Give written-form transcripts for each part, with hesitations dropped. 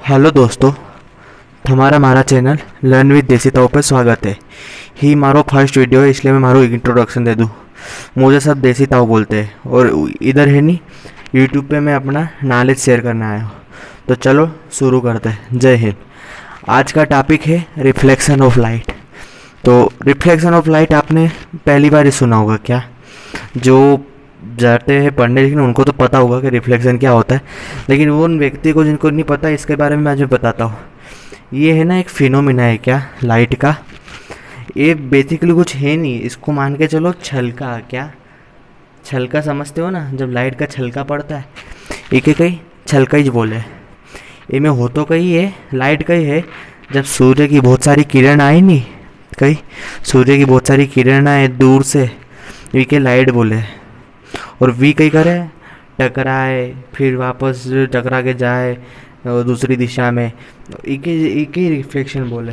Hello दोस्तों, मारा channel learn with देसी ताऊ पे स्वागत है। ही मारो फर्स्ट वीडियो है, इसलिए मैं मारो इंट्रोडक्शन दे दूँ। मुझे सब देसी ताऊ बोलते हैं और इधर है नहीं, यूट्यूब पे मैं अपना नॉलेज शेयर करने आया हूँ। तो चलो शुरू करते हैं। जय हिंद। आज का टॉपिक है रिफ्लेक्शन ऑफ लाइट। तो रिफ्लेक्शन ऑफ लाइट आपने पहली बार ही सुना होगा क्या? जो जाते हैं पढ़ने लिखने उनको तो पता होगा कि रिफ्लेक्शन क्या होता है, लेकिन वो उन व्यक्ति को जिनको नहीं पता, इसके बारे में आज मैं बताता हूँ। ये है ना एक फिनोमिना है क्या लाइट का। ये बेसिकली कुछ है नहीं, इसको मान के चलो छलका। क्या छलका समझते हो ना? जब लाइट का छलका पड़ता है, एक कहीं छलका ही बोले। ये में हो तो कहीं है, लाइट कहीं है। जब सूर्य की बहुत सारी किरण आए नहीं, कहीं सूर्य की बहुत सारी किरण आए दूर से, ये के लाइट बोले। और वी कहीं करे टकराए, फिर वापस टकरा के जाए दूसरी दिशा में, एक ही रिफ्लेक्शन बोले।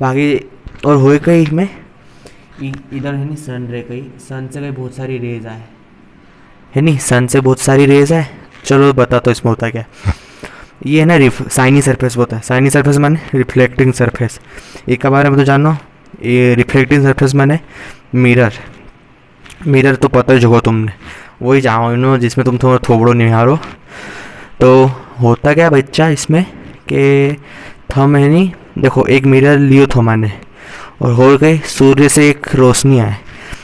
बाकी और होए कहीं में इधर है नहीं सन रे, कहीं सन से कहीं बहुत सारी रेज आए, है नहीं, सन से बहुत सारी रेज आए। चलो बता तो इसमें होता क्या। ये है ना साइनी सरफेस होता है। साइनी सरफेस माने रिफ्लेक्टिंग सरफेस। एक के बारे में तो जानो, ये रिफ्लेक्टिंग सरफेस माने मिरर। मिरर तो पता ही होगा तुमने, वही जाओ जिसमें तुम थोड़ा थोबड़ो निहारो। तो होता क्या बच्चा इसमें कि थम है नहीं, देखो एक मिरर लियो थो माने, और हो गए सूर्य से एक रोशनी आए,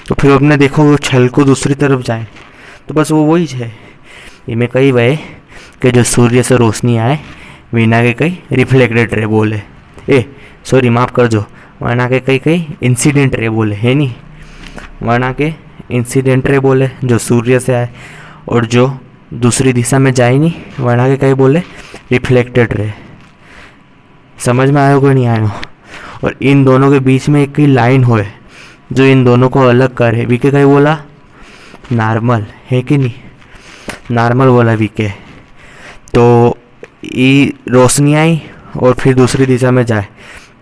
तो फिर अपने देखो वो छल को दूसरी तरफ जाए, तो बस वो वही है। इनमें कई वह कि जो सूर्य से रोशनी आए बिना के कई रिफ्लेक्टेड रे बोले, सॉरी माफ़ कर जो, वरना के कई इंसिडेंट रे बोले, है नहीं, वरना के इंसिडेंट रे बोले जो सूर्य से आए, और जो दूसरी दिशा में जाए नहीं, वरना के कई बोले रिफ्लेक्टेड रे। समझ में आयो कोई नहीं आयो? और इन दोनों के बीच में एक ही लाइन होए जो इन दोनों को अलग करे, वीके कहीं बोला नॉर्मल, है कि नहीं, नॉर्मल बोला वीके। तो ये रोशनी आई और फिर दूसरी दिशा में जाए,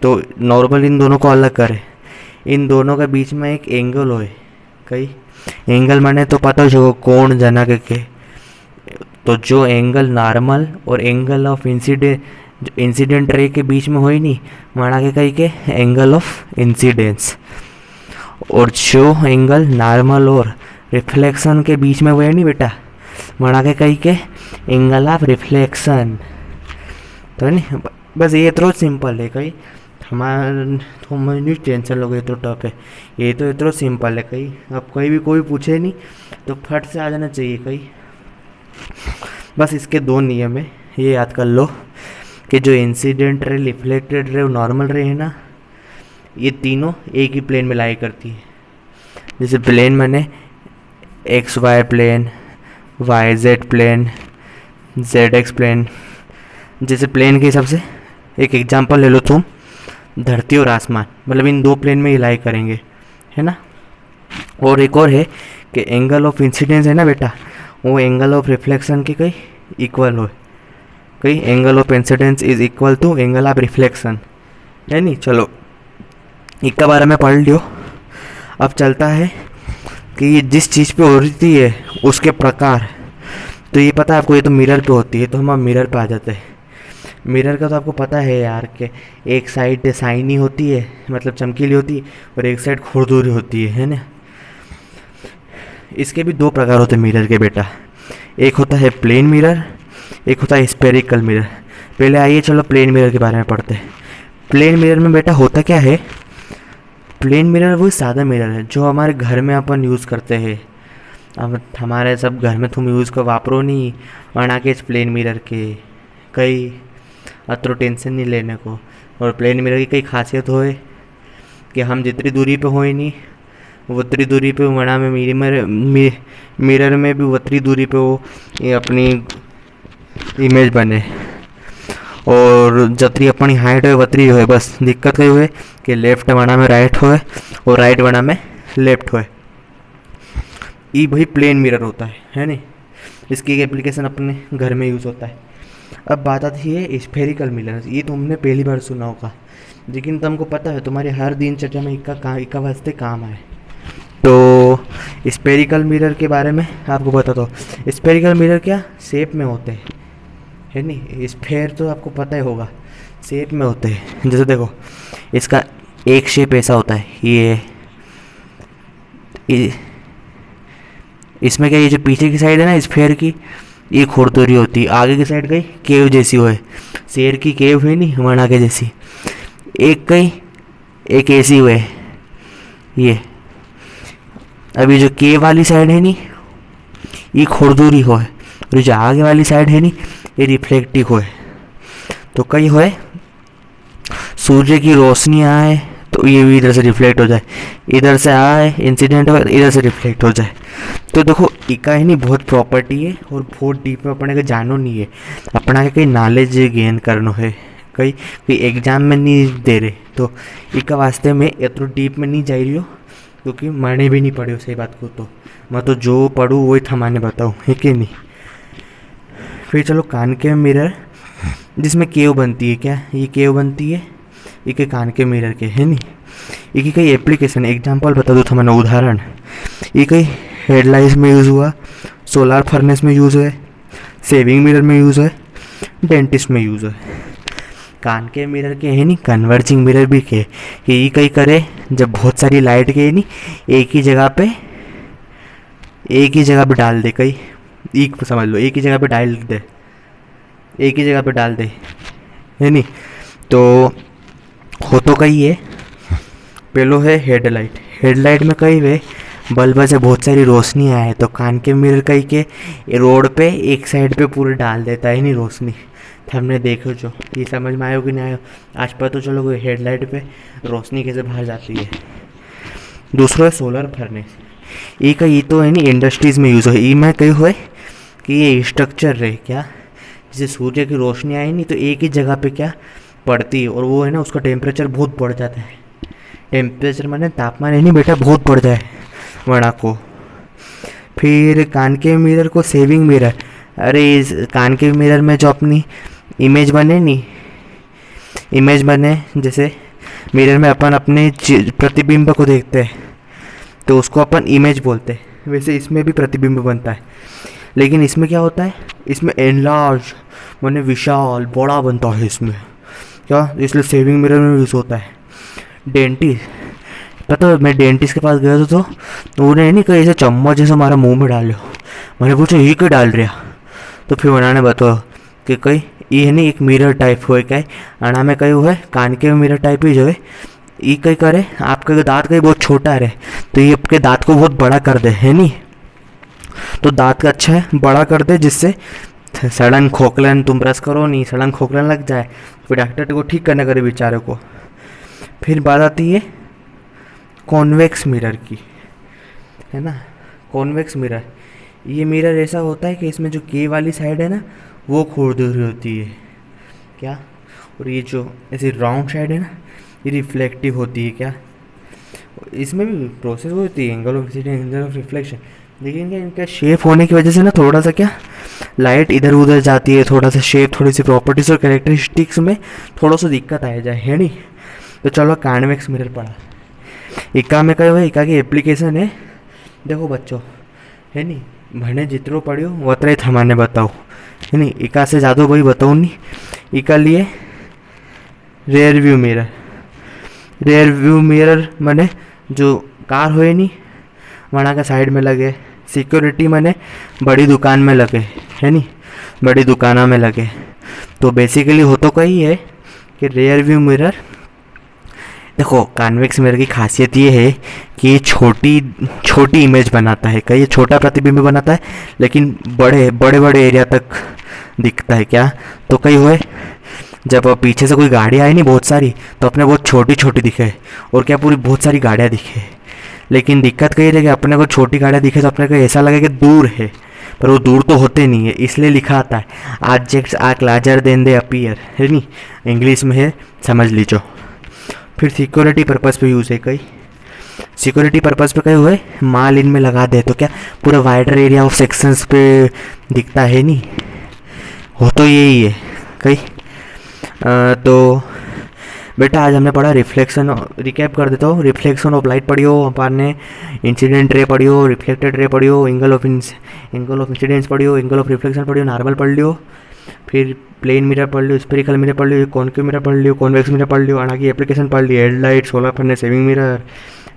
तो नॉर्मल इन दोनों को अलग करे। इन दोनों के बीच में एक एंगल होए, कई एंगल माने तो पता हो कोण जना के। तो जो एंगल नॉर्मल और एंगल ऑफ इंसिडेंट रे के बीच में हो ही नहीं, माना के कहीं के एंगल ऑफ इंसिडेंस। और जो एंगल नॉर्मल और रिफ्लेक्शन के बीच में वो है नहीं बेटा, माना के कहीं के एंगल ऑफ रिफ्लेक्शन। तो नहीं, बस ये तो सिंपल है। कहीं हमारे टेंशन लोग ये तो टफ है, ये तो इतना सिंपल है। कहीं अब कहीं भी कोई पूछे नहीं तो फट से आ जाना चाहिए। कहीं बस इसके दो नियम है, ये याद कर लो कि जो इंसिडेंट रे, रिफ्लेक्टेड रे और नॉर्मल रे है ना, ये तीनों एक ही प्लेन में लाई करती है। जैसे प्लेन माने X Y plane, Y Z plane, Z X plane. जैसे प्लेन के हिसाब से एक एग्जांपल ले लो तुम, धरती और आसमान, मतलब इन दो प्लेन में ये लाई करेंगे, है ना। और एक और है कि एंगल ऑफ इंसिडेंस है ना बेटा, वो एंगल ऑफ रिफ्लेक्शन के कहीं इक्वल हो, कहीं angle of incidence is equal to angle of reflection, है नहीं। चलो इसका बारे में पढ़ लियो। अब चलता है कि ये जिस चीज़ पे हो रही है उसके प्रकार। तो ये पता है आपको, ये तो मिरर पे होती है, तो हम अब मिरर पे आ जाते हैं। मिरर का तो आपको पता है यार कि एक साइड शाइनी होती है, मतलब चमकीली होती है, और एक साइड खुरदुरी होती है ना। इसके भी दो प्रकार होते हैं मिरर के बेटा, एक होता है प्लेन मिरर, एक होता है स्फेरिकल मिरर। पहले आइए चलो प्लेन मिरर के बारे में पढ़ते हैं। प्लेन मिरर में बेटा होता क्या है, प्लेन मिरर वो सादा मिरर है जो हमारे घर में अपन यूज़ करते हैं। अब हमारे सब घर में तुम यूज़ को वापरो नहीं, वरना के प्लेन मिरर के कई अतो टेंशन नहीं लेने को। और प्लेन मिरर की कई खासियत होए कि हम जितनी दूरी पे होए नहीं, उतनी दूरी पे वरना में मिरर में भी उतनी दूरी पे वो ये अपनी इमेज बने, और जतरी अपनी हाइट हो वतरी हो। बस दिक्कत कई हुए कि लेफ्ट वरना में राइट होए और राइट वरना में लेफ्ट होए। ये भाई प्लेन मिरर होता है नहीं। इसकी एक एप्लीकेशन अपने घर में यूज़ होता है। अब बात आती है स्फेरिकल मिरर। ये तुमने पहली बार सुना होगा, लेकिन तुमको पता है तुम्हारे हर दिनचर्या में इक्का वास्ते काम आए। तो स्फेरिकल मिरर के बारे में आपको बता दो। स्फेरिकल मिरर क्या शेप में होते हैं, है नहीं। स्फेयर तो आपको पता ही होगा, शेप में होते हैं। जैसे देखो इसका एक शेप ऐसा होता है, ये इसमें क्या, ये जो पीछे की साइड है ना स्फेयर की, ये खुरदुरी होती है, आगे की साइड कहीं केव जैसी हो है, शेर की केव है नहीं मना के जैसी, एक कहीं एक ऐसी हुए ये। अभी जो केव वाली साइड है नी ये खुरदुरी हो है, और जो आगे वाली साइड है नी ये रिफ्लेक्टिव हो है। तो कई होए सूर्य की रोशनी आए तो ये भी इधर से रिफ्लेक्ट हो जाए, इधर से आए इंसिडेंट हो इधर से रिफ्लेक्ट हो जाए। तो देखो इका ही नहीं बहुत प्रॉपर्टी है और बहुत डीप में अपने के जानो नहीं है, अपना के कई नॉलेज गेन करनो है, कई कोई एग्जाम में नहीं दे रहे। तो इका वास्ते में इतना डीप में नहीं जा रही हो, क्योंकि मैंने भी नहीं पढ़ी सही बात को। तो मैं तो जो पढ़ूँ वही थमाने बताऊँ, है कि नहीं। फिर चलो कान के मिरर, जिसमें केव बनती है, क्या ये केव बनती है, ये के कान के मिरर के है नहीं। ये की कई एप्लीकेशन एग्जांपल बता दो था मैंने उदाहरण। ये कई हेडलाइट्स में यूज़ हुआ, सोलार फर्नेस में यूज़ है, सेविंग मिरर में यूज़ है, डेंटिस्ट में यूज़ है। कान के मिरर के है नहीं कन्वर्जिंग मिरर भी के, ये कई करे जब बहुत सारी लाइट के नहीं एक ही जगह पे डाल दे, कई एक समझ लो एक ही जगह पे डाल दे है नहीं। तो हो तो कई है, पहलो है हेडलाइट में कई वे बल्ब से बहुत सारी रोशनी आए, तो कान के मिरर कई के रोड पे एक साइड पे पूरे डाल देता है नहीं रोशनी। हमने देखो जो ये समझ में आयो कि नहीं आयो, आज पता तो चलो हेडलाइट पे रोशनी कैसे बाहर जाती है। दूसरा है सोलर फर्नेस, ये तो है नहीं इंडस्ट्रीज़ में यूज़ हो। ये मैं कही हुए कि ये स्ट्रक्चर रहे क्या, जैसे सूर्य की रोशनी आई नहीं तो एक ही जगह पे क्या पड़ती है, और वो है ना उसका टेम्परेचर बहुत बढ़ जाता है। टेम्परेचर माने तापमान है नहीं बेटा बहुत बढ़ जाए वड़ा को। फिर कान के मिरर को सेविंग मिरर, अरे इस कान के मिरर में जो अपनी इमेज बने जैसे मिरर में अपन अपने प्रतिबिंब को देखते हैं तो उसको अपन इमेज बोलते हैं, वैसे इसमें भी प्रतिबिंब बनता है। लेकिन इसमें क्या होता है, इसमें एनलार्ज माने विशाल बड़ा बनता है इसमें क्या, इसलिए सेविंग मिरर में यूज़ होता है। डेंटिस्ट, पता है मैं डेंटिस्ट के पास गया था तो उन्हें नहीं कहीं ऐसे चम्मच जैसे हमारा मुंह में डालो, मैंने पूछा ये क्यों डाल रहा, तो फिर उन्होंने बताया कि कई ये नहीं एक मिरर टाइप हो क्या अना में कहीं हुआ है कान के मिरर टाइप ही जो है ये कहीं करे आपका दांत कहीं बहुत छोटा रहे तो ये आपके दांत को बहुत बड़ा कर दे है नहीं, तो दांत का अच्छा है बड़ा कर दे जिससे सड़न खोखलन तुम ब्रश करो नहीं सड़न खोखलन लग जाए, फिर डॉक्टर को ठीक करने करे बेचारे को। फिर बात आती है कॉन्वेक्स मिरर की, है ना। कॉन्वेक्स मिरर, ये मिरर ऐसा होता है कि इसमें जो के वाली साइड है ना वो खुरदुरी होती है क्या, और ये जो ऐसे राउंड साइड है ना ये रिफ्लेक्टिव होती है क्या। इसमें भी प्रोसेस होती है angle of incidence angle of reflection, लेकिन क्या इनका शेप होने की वजह से ना थोड़ा सा क्या लाइट इधर उधर जाती है, थोड़ा सा शेप थोड़ी सी प्रॉपर्टीज और कैरेक्टरिस्टिक्स में थोड़ा सा दिक्कत आ जाए है नहीं। तो चलो कॉन्वेक्स मिरर पढ़ा, इका में कहो इका की एप्लीकेशन है। देखो बच्चों है नहीं भने जितरो पढ़ियो उतरे थमाने बताओ है नहीं, इका से ज़्यादा कोई बताऊँ नहीं। इका लिए रेयर व्यू मिरर मने जो कार होए नहीं वहाँ का साइड में लगे, सिक्योरिटी मने बड़ी दुकान में लगे है नहीं, बड़ी दुकानों में लगे। तो बेसिकली हो तो कही है कि रेयर व्यू मिरर, देखो कॉन्वेक्स मिरर की खासियत ये है कि ये छोटी इमेज बनाता है, कहीं छोटा प्रतिबिंब बनाता है लेकिन बड़े एरिया तक दिखता है क्या। तो कई हुए जब पीछे से कोई गाड़ी आई नहीं बहुत सारी तो अपने बहुत छोटी दिखे और क्या पूरी बहुत सारी गाड़ियाँ दिखे, लेकिन दिक्कत कही रही कि अपने को छोटी गाड़ियाँ दिखे तो अपने को ऐसा लगे कि दूर है, पर वो दूर तो होते नहीं है, इसलिए लिखा आता है objects are larger than they appear है नहीं, इंग्लिश में है समझ लीजिए। फिर सिक्योरिटी पर्पज़ पे यूज़ है, कई सिक्योरिटी पर्पज़ पे कहीं हुए माल इनमें लगा दे तो क्या पूरा वाइडर एरिया ऑफ सेक्शंस पे दिखता है नहीं, हो तो यही है कई। तो बेटा आज हमने पढ़ा रिफ्लेक्शन, रिकैप कर देता हूँ, रिफ्लेक्शन ऑफ लाइट पढ़ियो अपन ने, इंसिडेंट रे पढ़ियो, रिफ्लेक्टेड रे पढ़ियो, एंगल ऑफ इंसिडेंस पढ़ियो, एंगल ऑफ रिफ्लेक्शन पढ़ियो, नॉर्मल पढ़ लियो। फिर प्लेन मिरर पढ़ लियो, स्पेरिकल मिरर पढ़ लियो, कॉनकेव मिरर पढ़ लियो, कॉन्वेक्स मिरर पढ़ लियो, आना की एप्लीकेशन पढ़ ली, headlight, solar furnace, shaving mirror,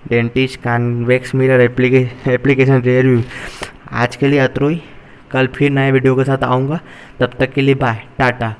dentist, convex mirror, application rear view. आज के लिए अतरो ही, कल फिर नए वीडियो के साथ आऊँगा, तब तक के लिए बाय टाटा।